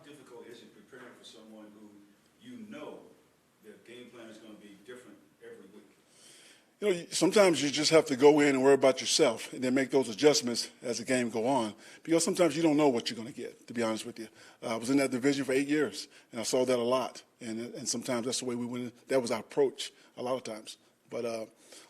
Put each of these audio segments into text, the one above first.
difficult is it preparing for someone who you know their game plan is going to be different every week? You know, sometimes you just have to go in and worry about yourself and then make those adjustments as the game go on, because sometimes you don't know what you're going to get, to be honest with you. I was in that division for 8 years, and I saw that a lot, and sometimes that's the way we went. That was our approach a lot of times. But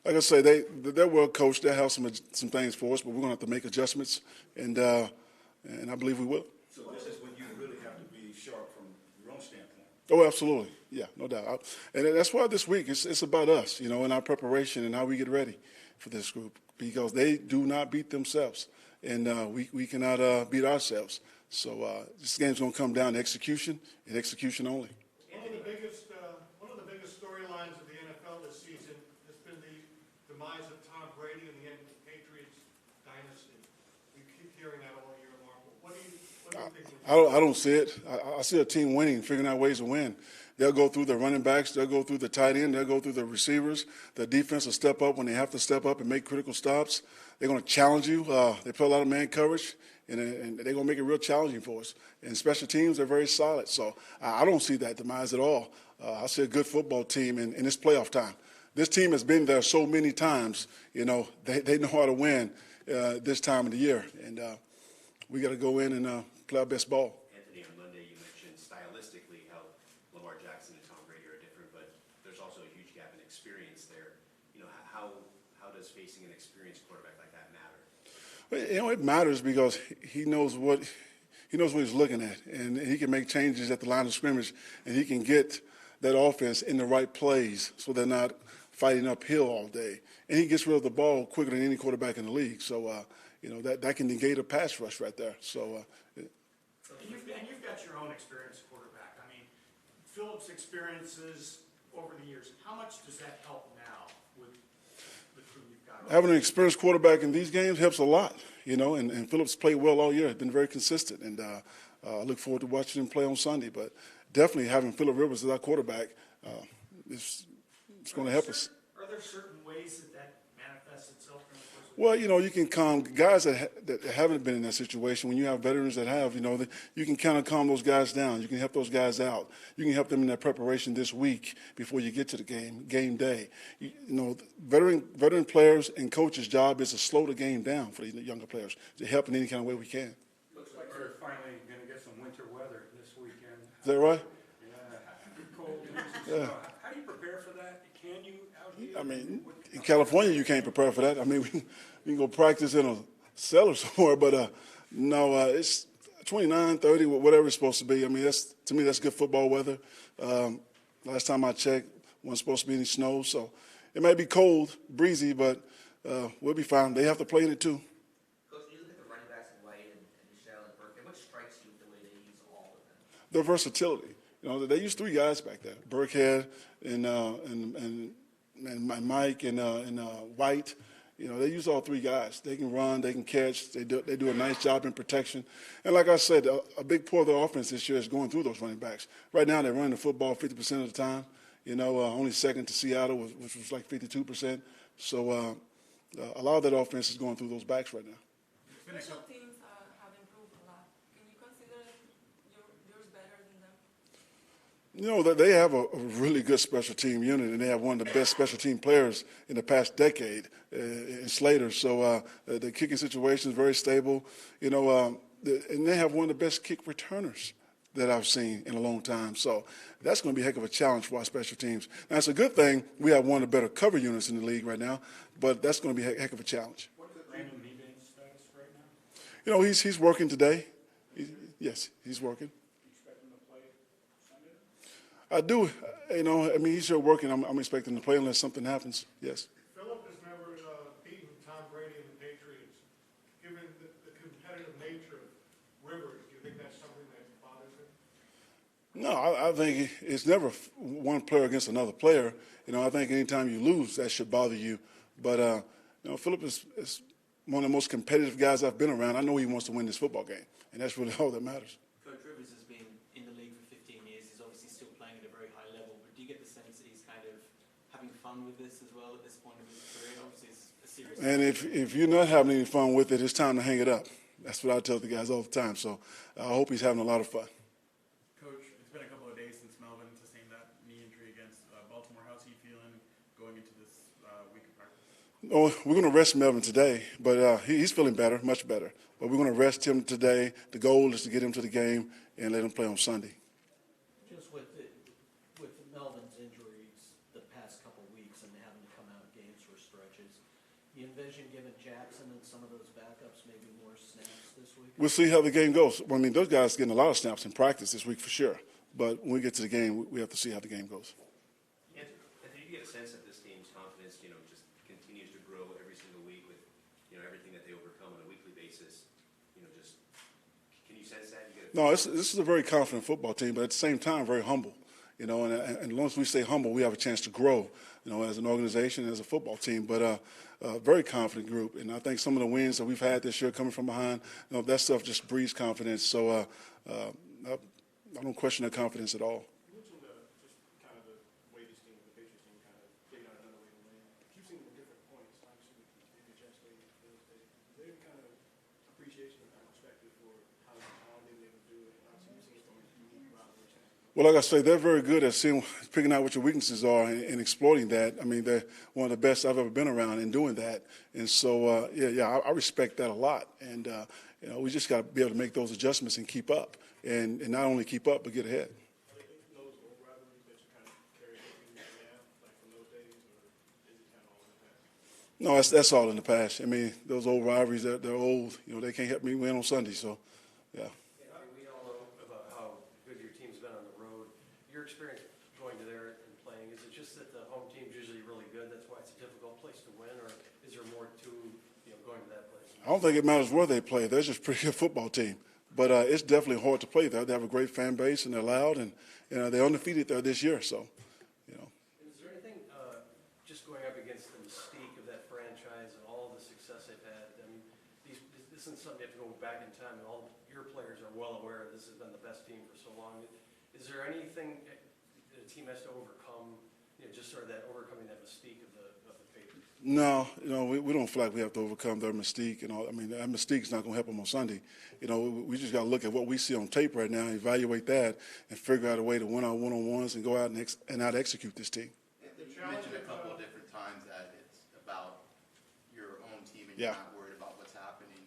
like I say, they're well coached. They have some things for us, but we're going to have to make adjustments, and I believe we will. So this is when you really have to be sharp from your own standpoint. Oh, absolutely. Yeah, no doubt. And that's why this week it's about us, you know, and our preparation and how we get ready for this group, because they do not beat themselves, and we cannot beat ourselves. So this game's going to come down to execution and execution only. One of the biggest storylines of the NFL this season has been the demise of Tom Brady and the England Patriots dynasty. We keep hearing that all year long. What do you think? I don't see it. I see a team winning, figuring out ways to win. They'll go through the running backs. They'll go through the tight end. They'll go through the receivers. The defense will step up when they have to step up and make critical stops. They're going to challenge you. They play a lot of man coverage, and they're going to make it real challenging for us. And special teams, they're very solid. So I don't see that demise at all. I see a good football team in this playoff time. This team has been there so many times. You know, they know how to win this time of the year. And we got to go in and play our best ball. Anthony, on Monday you mentioned stylistically how Lamar Jackson and Tom Brady are different, but there's also a huge gap in experience there. You know, how does facing an experienced quarterback like that matter? Well, you know, it matters because he knows what he's looking at, and he can make changes at the line of scrimmage, and he can get that offense in the right plays so they're not fighting uphill all day. And he gets rid of the ball quicker than any quarterback in the league. So, you know, that can negate a pass rush right there. So. And you've got your own experienced quarterback. I mean, Phillips' experiences over the years, how much does that help now with the crew you've got? Having an experienced quarterback in these games helps a lot, you know, and Phillips played well all year. He's been very consistent, and I look forward to watching him play on Sunday. But definitely having Phillip Rivers as our quarterback it's going to help us. Are there certain ways that manifests itself in the course of Well, you know, you can calm guys that haven't been in that situation. When you have veterans that have, you know, you can kind of calm those guys down. You can help those guys out. You can help them in their preparation this week before you get to the game day. You know, veteran players and coaches' job is to slow the game down for the younger players, to help in any kind of way we can. Looks like we're finally going to get some winter weather this weekend. Is that right? Yeah, cold. Yeah. How do you prepare for that? Can you out here? I mean, in California, you can't prepare for that. I mean, we can go practice in a cellar somewhere, but no, it's 29, 30, whatever it's supposed to be. I mean, to me, that's good football weather. Last time I checked, wasn't supposed to be any snow, so it might be cold, breezy, but we'll be fine. They have to play in it too. Coach, when you look at the running backs in White and Michelle and Burke, what strikes you with the way they use all of them? Their versatility. You know, they used 3 guys back there: Burkhead and Mike and White. You know, they use all 3 guys. They can run, they can catch. They do a nice job in protection. And like I said, a big part of their offense this year is going through those running backs. Right now, they're running the football 50% of the time. You know, only second to Seattle, which was like 52%. So a lot of that offense is going through those backs right now. Special teams have improved a lot. Can you consider yours better than them? You know, they have a really good special team unit, and they have one of the best special team players in the past decade in Slater. So the kicking situation is very stable. You know, and they have one of the best kick returners that I've seen in a long time. So that's going to be a heck of a challenge for our special teams. Now, it's a good thing we have one of the better cover units in the league right now, but that's going to be a heck of a challenge. What is Brandon Meeban's status right now? You know, he's working today. Yes, he's working. I do. You know, I mean, he's here working. I'm expecting to play unless something happens. Yes. Phillip has never beaten Tom Brady and the Patriots. Given the competitive nature of Rivers, do you think that's something that bothers him? No, I think it's never one player against another player. You know, I think anytime you lose, that should bother you. But, you know, Phillip is one of the most competitive guys I've been around. I know he wants to win this football game, and that's really all that matters. Coach Rivers has been in the league for 15 years. He's obviously still playing at a very high level, but do you get the sense that he's kind of having fun with this as well at this point of his career? Obviously, it's a serious. And if you're not having any fun with it, it's time to hang it up. That's what I tell the guys all the time. So I hope he's having a lot of fun. Oh, we're going to rest Melvin today, but he's feeling better, much better. But we're going to rest him today. The goal is to get him to the game and let him play on Sunday. Just with Melvin's injuries the past couple weeks and having to come out of games for stretches, you envision giving Jackson and some of those backups maybe more snaps this week? We'll see how the game goes. I mean, those guys are getting a lot of snaps in practice this week for sure. But when we get to the game, we have to see how the game goes. And do you get a sense that this team's confidence, just continues to grow every single week with, everything that they overcome on a weekly basis? Can you sense that? No, this is a very confident football team, but at the same time, very humble. And as long as we stay humble, we have a chance to grow, as an organization, as a football team. But a very confident group. And I think some of the wins that we've had this year coming from behind, that stuff just breeds confidence. So I don't question their confidence at all. You mentioned just kind of the way this team, the Patriots team, kind of figured out another way to win. Keep seeing them at different points. Obviously, maybe Jets Day, Bills Day. Is there any kind of appreciation or kind of perspective for how they were able to do it? And obviously, you've seen some unique rivalries happen. Well, like I say, they're very good at picking out what your weaknesses are and exploiting that. I mean, they're one of the best I've ever been around in doing that. And so, I respect that a lot. And, we just got to be able to make those adjustments and keep up. And not only keep up, but get ahead. Are they those old rivalries that you kind of carry with you now, like from those days, or is it kind of all in the past? No, that's all in the past. I mean, those old rivalries, they're old. They can't help me win on Sunday. So, yeah. We all know about how good your team's been on the road. Your experience going to there and playing, is it just that the home team's usually really good, that's why it's a difficult place to win, or is there more to going to that place? I don't think it matters where they play. They're just a pretty good football team. But it's definitely hard to play there. They have a great fan base, and they're loud, and they're undefeated there this year. So, Is there anything, just going up against the mystique of that franchise and all the success they've had? I mean, this isn't something you have to go back in time, and all your players are well aware this has been the best team for so long. Is there anything the team has to overcome, just sort of that overcoming that mystique of the Patriots? no, we don't feel like we have to overcome their mystique and all. I mean, that mystique's not going to help them on Sunday. We just got to look at what we see on tape right now, evaluate that, and figure out a way to win our one-on-ones and go out and out execute this team. You mentioned a couple of different times that it's about your own team and you're not worried about what's happening.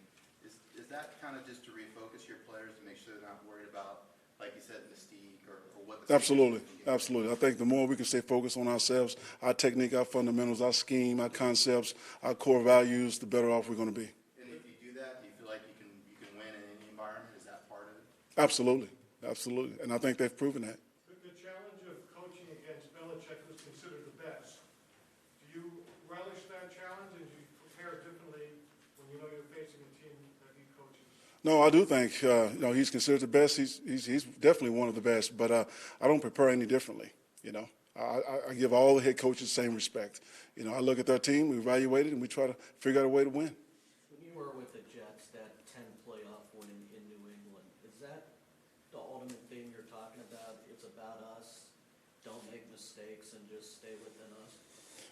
Is that kind of just to refocus your players to make sure they're not worried about, like you said, mystique or what the Absolutely. I think the more we can stay focused on ourselves, our technique, our fundamentals, our scheme, our concepts, our core values, the better off we're going to be. And if you do that, do you feel like you can win in any environment? Is that part of it? Absolutely. And I think they've proven that. The challenge of coaching against Belichick was considered the best. Do you relish that challenge, and do you prepare differently when you know you're facing a team that he coaches? No, I do think he's considered the best. He's definitely one of the best, but I don't prepare any differently. I give all the head coaches the same respect. I look at their team, we evaluate it, and we try to figure out a way to win. When you were with the Jets, that 10 playoff win in New England, is that the ultimate thing you're talking about? It's about us, don't make mistakes, and just stay within us?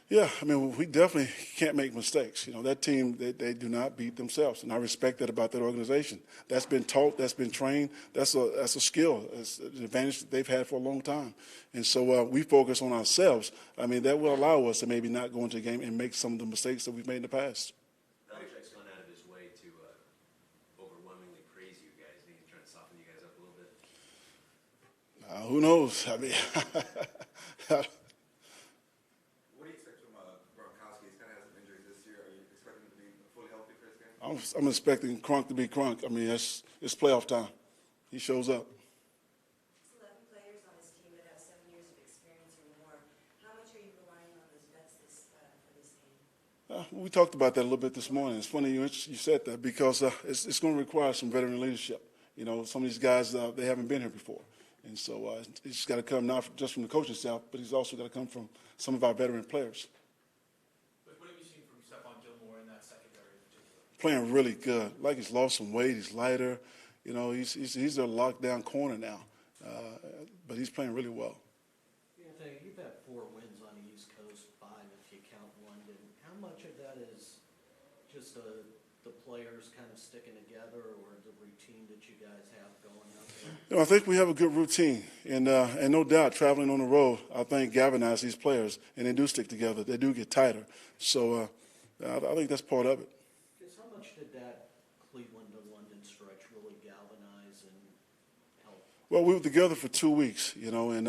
Yeah, I mean, we definitely can't make mistakes. That team, they do not beat themselves, and I respect that about that organization. That's been taught, that's been trained, that's a skill, it's an advantage that they've had for a long time. And so we focus on ourselves. I mean, that will allow us to maybe not go into a game and make some of the mistakes that we've made in the past. Belichick's gone out of his way to overwhelmingly praise you guys. He's trying to soften you guys up a little bit. Who knows? I mean, What do you expect from Gronkowski? He's kind of had some injuries this year. Are you expecting him to be fully healthy for this game? I'm expecting Crunk to be Crunk. I mean, it's playoff time. He shows up. 11 players on this team that have 7 years of experience or more. How much are you relying on those vets for this team? We talked about that a little bit this morning. It's funny you said that because it's going to require some veteran leadership. Some of these guys, they haven't been here before. And so it's got to come not just from the coaching staff, but he's also got to come from some of our veteran players. But what have you seen from Stephon Gilmore in that secondary in particular? Playing really good. Like he's lost some weight. He's lighter. He's a lockdown corner now. But he's playing really well. Anthony, you've had 4 wins on the East Coast, 5 if you count London. How much of that is just the players kind of sticking together, or the routine that you guys have going out there? I think we have a good routine, and no doubt traveling on the road, I think galvanizes these players, and they do stick together. They do get tighter. So I think that's part of it. Because how much did that Cleveland to London stretch really galvanize and help? Well, we were together for 2 weeks, and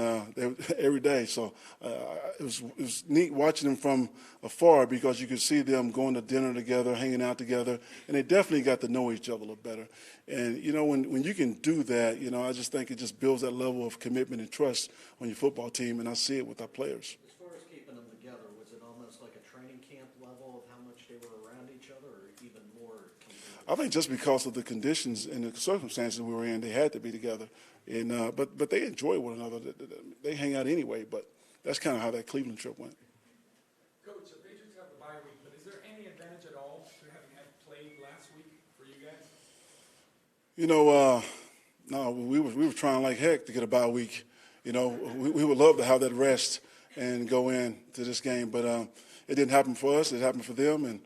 every day. So it was neat watching them from afar because you could see them going to dinner together, hanging out together, and they definitely got to know each other a little better. And, when you can do that, I just think it just builds that level of commitment and trust on your football team, and I see it with our players. As far as keeping them together, was it almost like a training camp level of how much they were around each other, or even more? I think just because of the conditions and the circumstances we were in, they had to be together. And but they enjoy one another. They hang out anyway. But that's kind of how that Cleveland trip went. Coach, the Patriots have the bye week, but is there any advantage at all to having had played last week for you guys? No, we were trying like heck to get a bye week. We would love to have that rest and go in to this game, but it didn't happen for us. It happened for them, and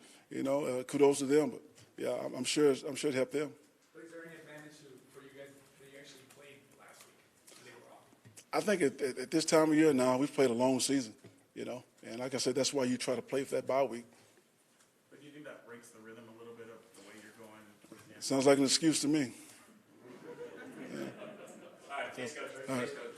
kudos to them. But yeah, I'm sure it helped them. But is there any advantage for you guys that you actually played last week? They were off. I think at this time of year now, we've played a long season, and like I said, that's why you try to play for that bye week. But do you think that breaks the rhythm a little bit of the way you're going? Sounds like an excuse to me. All right, thanks, Coach. All right. Thanks, Coach.